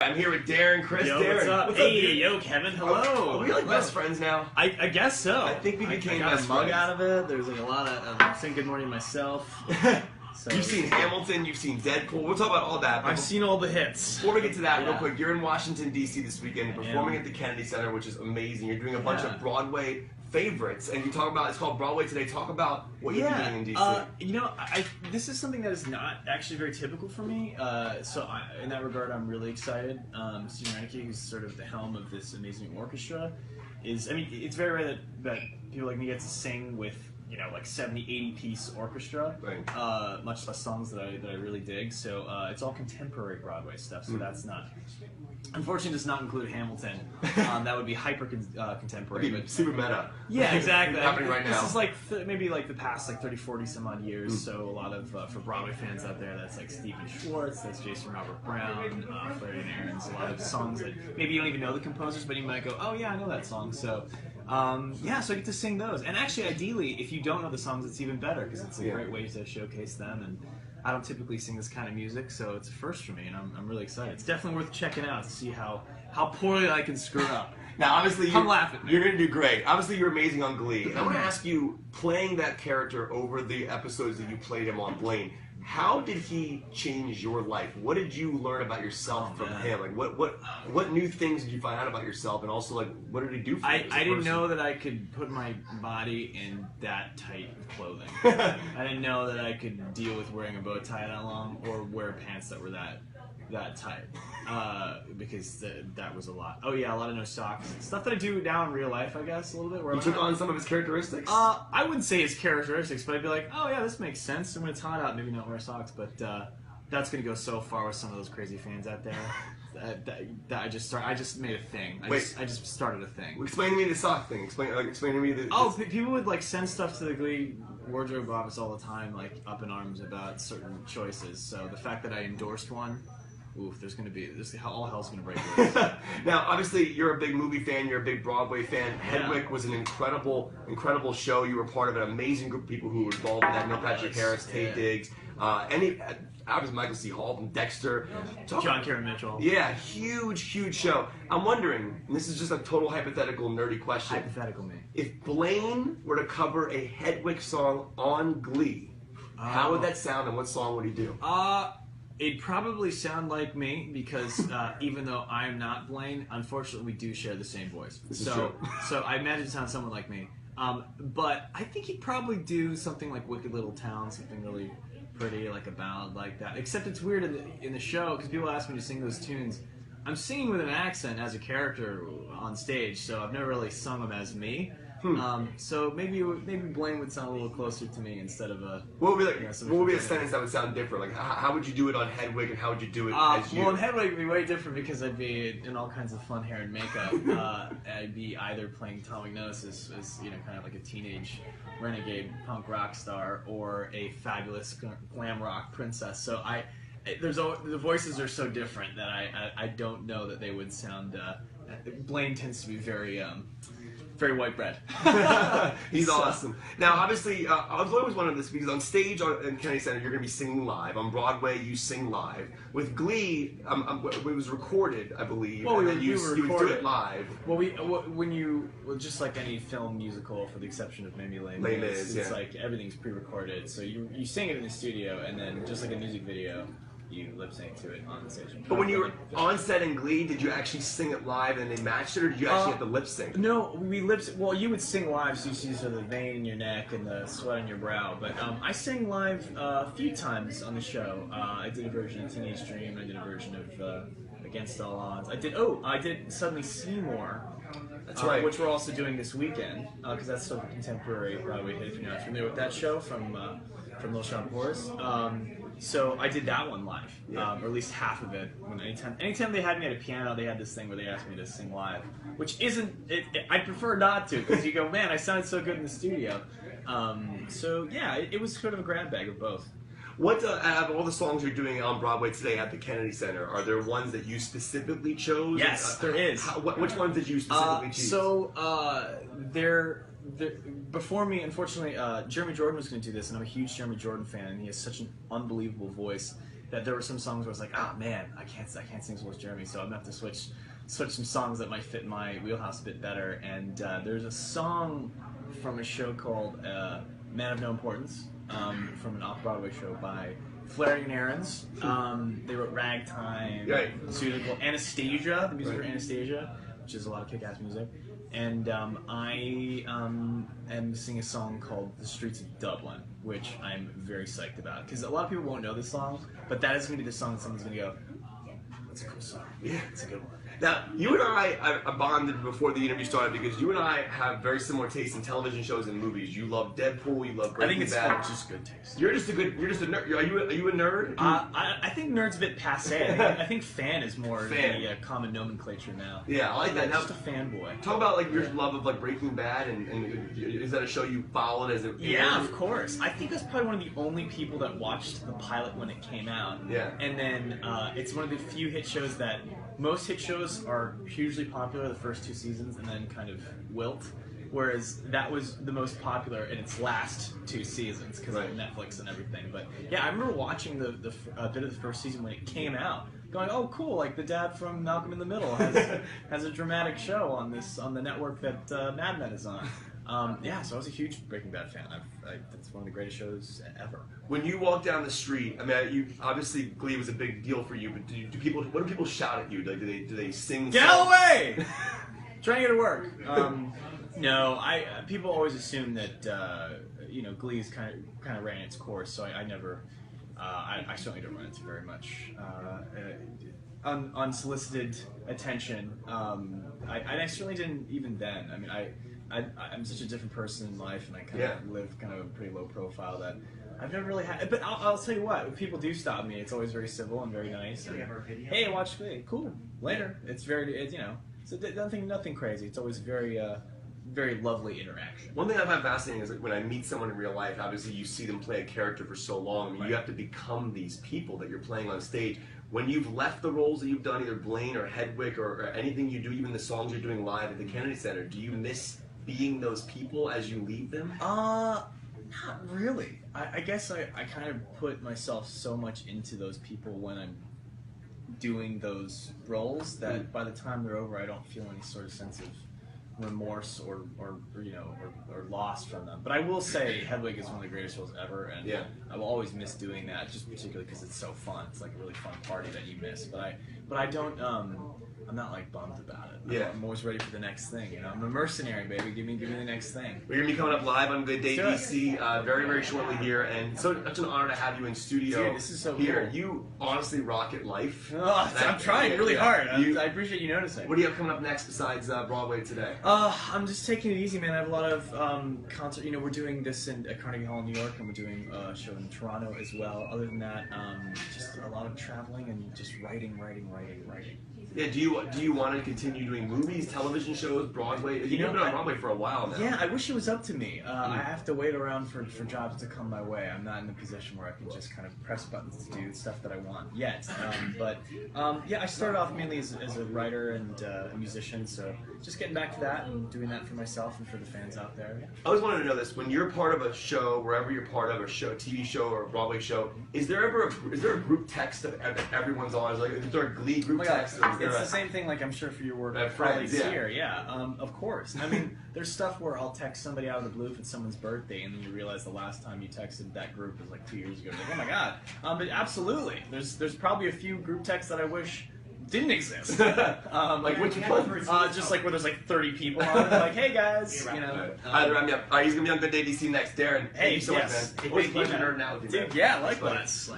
I'm here with Darren, Criss. Yo, Darren. what's up? What's Hey, up, yo, Kevin, hello. Are we like best friends now? I guess so. I think we became I got best a mug friends. out of it. There's like a lot of I'm saying good morning myself. So, You've seen Hamilton, you've seen Deadpool. We'll talk about all that. I've seen all the hits. Before we get to that, real Yeah. quick, you're in Washington, D.C. this weekend, performing at the Kennedy Center, which is amazing. You're doing a bunch of Broadway favorites, and you talk about, it's called Broadway Today. Talk about what you're doing in D.C. You know, this is something that is not actually very typical for me. In that regard, I'm really excited. Stephen Reneke, who's sort of the helm of this amazing orchestra, it's very rare that people like me get to sing with, you know, like 70, 80 piece orchestra, right. Much less songs that I really dig. So it's all contemporary Broadway stuff. So that's not, unfortunately, does not include Hamilton. That would be hyper contemporary, but super meta. yeah, exactly. Happening right now. This is like maybe like the past like 30, 40 some odd years. So a lot of for Broadway fans out there, that's like Stephen Schwartz, that's Jason Robert Brown, Flaherty and Aaron's. A lot of songs that maybe you don't even know the composers, but you might go, oh yeah, I know that song. So. So I get to sing those, and actually, ideally, if you don't know the songs, it's even better because it's a great way to showcase them. And I don't typically sing this kind of music, so it's a first for me, and I'm really excited. It's definitely worth checking out to see how poorly I can screw up. Now, obviously, I'm laughing. You're going to do great. Obviously, you're amazing on Glee. And I want to ask you, playing that character over the episodes that you played him on Blaine, how did he change your life? What did you learn about yourself from him? Like, what new things did you find out about yourself? And also, like, what did he do for you? I didn't know that I could put my body in that tight clothing. I didn't know that I could deal with wearing a bow tie that long or wear pants that were that tight. Because that was a lot. Oh yeah, a lot of no socks. Stuff that I do now in real life, I guess, a little bit. Where you took on some of his characteristics? I wouldn't say his characteristics, but I'd be like, oh yeah, this makes sense. And when it's hot out, maybe not wear socks, but that's going to go so far with some of those crazy fans out there. That I just made a thing. I just started a thing. Explain to me the sock thing. Explain to me the... People would like send stuff to the Glee wardrobe office all the time, like up in arms about certain choices. So the fact that I endorsed one, oof, all hell's gonna break loose. Now, obviously, you're a big movie fan. You're a big Broadway fan. Hedwig was an incredible show. You were part of an amazing group of people who were involved in that. Neil Patrick Harris, Taye Diggs, obviously Michael C. Hall from Dexter, John Karen Mitchell. Yeah, huge show. I'm wondering, and this is just a total hypothetical, nerdy question. Hypothetical me. If Blaine were to cover a Hedwig song on Glee, how would that sound, and what song would he do? It'd probably sound like me because even though I'm not Blaine, unfortunately we do share the same voice. This is true. So I imagine it sounds somewhat like me. But I think he'd probably do something like Wicked Little Town, something really pretty, like a ballad like that. Except it's weird in the show because people ask me to sing those tunes. I'm singing with an accent as a character on stage, so I've never really sung them as me. So maybe Blaine would sound a little closer to me instead of a. What would be a sentence that would sound different? Like how would you do it on Hedwig, and how would you do it as you? Well, on Hedwig it'd be way different because I'd be in all kinds of fun hair and makeup. I'd be either playing Tom McNose as you know, kind of like a teenage renegade punk rock star, or a fabulous glam rock princess. So the voices are so different that I don't know that they would sound. Blaine tends to be very white bread. He's awesome. Now, obviously, I was always wondering this because on stage in Kennedy Center, you're going to be singing live. On Broadway, you sing live. With Glee, it was recorded, I believe. Well, you would do it live. Well, just like any film musical, for the exception of maybe Les Mis, it's like everything's pre-recorded. So you sing it in the studio, and then just like a music video, you lip sync to it on the stage. But when you were on set in Glee, did you actually sing it live and they matched it, or did you actually have to lip sync? No, we lip sync. Well, you would sing live, so you see sort of the vein in your neck and the sweat on your brow. But I sang live a few times on the show. I did a version of Teenage Dream. I did a version of Against All Odds. I did Suddenly Seymour. That's right. Which we're also doing this weekend, because that's sort of a contemporary Broadway hit. If you're not familiar with that show from Little Shop of Horrors. So I did that one live, or at least half of it. Anytime they had me at a piano, they had this thing where they asked me to sing live, which isn't. I prefer not to, because you go, man, I sounded so good in the studio. So yeah, it was sort of a grab bag of both. What out of all the songs you're doing on Broadway today at the Kennedy Center, are there ones that you specifically chose? Yes, there is. Which ones did you specifically choose? Before me, unfortunately, Jeremy Jordan was going to do this, and I'm a huge Jeremy Jordan fan, and he has such an unbelievable voice. that there were some songs where I was like, oh man, I can't sing as well as Jeremy, so I'm gonna have to switch some songs that might fit my wheelhouse a bit better. And there's a song from a show called Man of No Importance, from an off-Broadway show by Flaring Aaron's. They wrote Ragtime, Musical, Anastasia, the music for Anastasia, which is a lot of kick-ass music. And I am singing a song called The Streets of Dublin, which I'm very psyched about. Because a lot of people won't know this song, but that is going to be the song that someone's going to go, that's a cool song. Yeah, it's a good one. Now, you and I bonded before the interview started because you and I have very similar tastes in television shows and movies. You love Deadpool, you love Breaking Bad. I think it's just good taste. You're just a nerd. Are you a nerd? I think nerd's a bit passé. I think fan is more the common nomenclature now. Yeah, I like that. Now, just a fanboy. Talk about like your love of like Breaking Bad, and is that a show you followed as it aired? Yeah, of course. I think that's probably one of the only people that watched the pilot when it came out. Yeah. And then it's one of the few hit shows that most hit shows are hugely popular the first 2 seasons and then kind of wilt, whereas that was the most popular in its last 2 seasons because of Netflix and everything. But yeah, I remember watching the bit of the first season when it came out, going, "Oh, cool! Like the dad from Malcolm in the Middle has a dramatic show on the network that Mad Men is on." Yeah, so I was a huge Breaking Bad fan. It's one of the greatest shows ever. When you walk down the street, I mean, you obviously Glee was a big deal for you, but what do people shout at you? Like, do they sing? Get out of the way! Trying to get to work. No, people always assume that Glee's kind of ran its course, so I never. I certainly don't run into very much unsolicited attention. I certainly didn't even then. I mean, I'm such a different person in life, and I kind of live kind of a pretty low profile that I've never really had. But I'll tell you what, if people do stop me, it's always very civil and very nice. And, hey, watch Glee. Cool. Later. It's nothing crazy. It's always very very lovely interaction. One thing I find fascinating is like when I meet someone in real life, obviously you see them play a character for so long. I mean, you have to become these people that you're playing on stage. When you've left the roles that you've done, either Blaine or Hedwig or anything you do, even the songs you're doing live at the Kennedy Center, do you miss being those people as you leave them? Not really. I guess I kind of put myself so much into those people when I'm doing those roles that by the time they're over, I don't feel any sort of sense of remorse or loss from them. But I will say Hedwig is one of the greatest shows ever, and I will always miss doing that, just particularly because it's so fun. It's like a really fun party that you miss. But I don't. I'm not like bummed about it. I'm always ready for the next thing. You know, I'm a mercenary, baby. Give me the next thing. We're gonna be coming up live on Good Day DC very, very shortly here, and such an honor to have you in studio. Dude, this is so here. Cool. You honestly rocket life. I'm trying really hard. I appreciate you noticing. What do you have coming up next besides Broadway today? I'm just taking it easy, man. I have a lot of concert. You know, we're doing this at Carnegie Hall in New York, and we're doing a show in Toronto as well. Other than that, just a lot of traveling and just writing. Yeah, do you want to continue doing movies, television shows, Broadway? You've been on Broadway for a while now. Yeah, I wish it was up to me. I have to wait around for jobs to come my way. I'm not in a position where I can just kind of press buttons to do stuff that I want yet. But I started off mainly as a writer and a musician, so just getting back to that and doing that for myself and for the fans out there. Yeah. I always wanted to know this: when you're part of a show, wherever you're part of a show, TV show or a Broadway show, is there a group text that everyone's on? Like, is there a Glee group text? It's the same thing, like I'm sure for your work colleagues here. Yeah, of course. I mean, there's stuff where I'll text somebody out of the blue if it's someone's birthday, and then you realize the last time you texted that group was like 2 years ago. You're like, oh my god. But absolutely, there's probably a few group texts that I wish didn't exist. Like which one? Just like where there's like 30 people on it. Like, hey guys, you know. He's gonna be on Good Day DC next. Darren, thank you so much, man. Always a pleasure nerding out with you, man. Dude, yeah, likewise.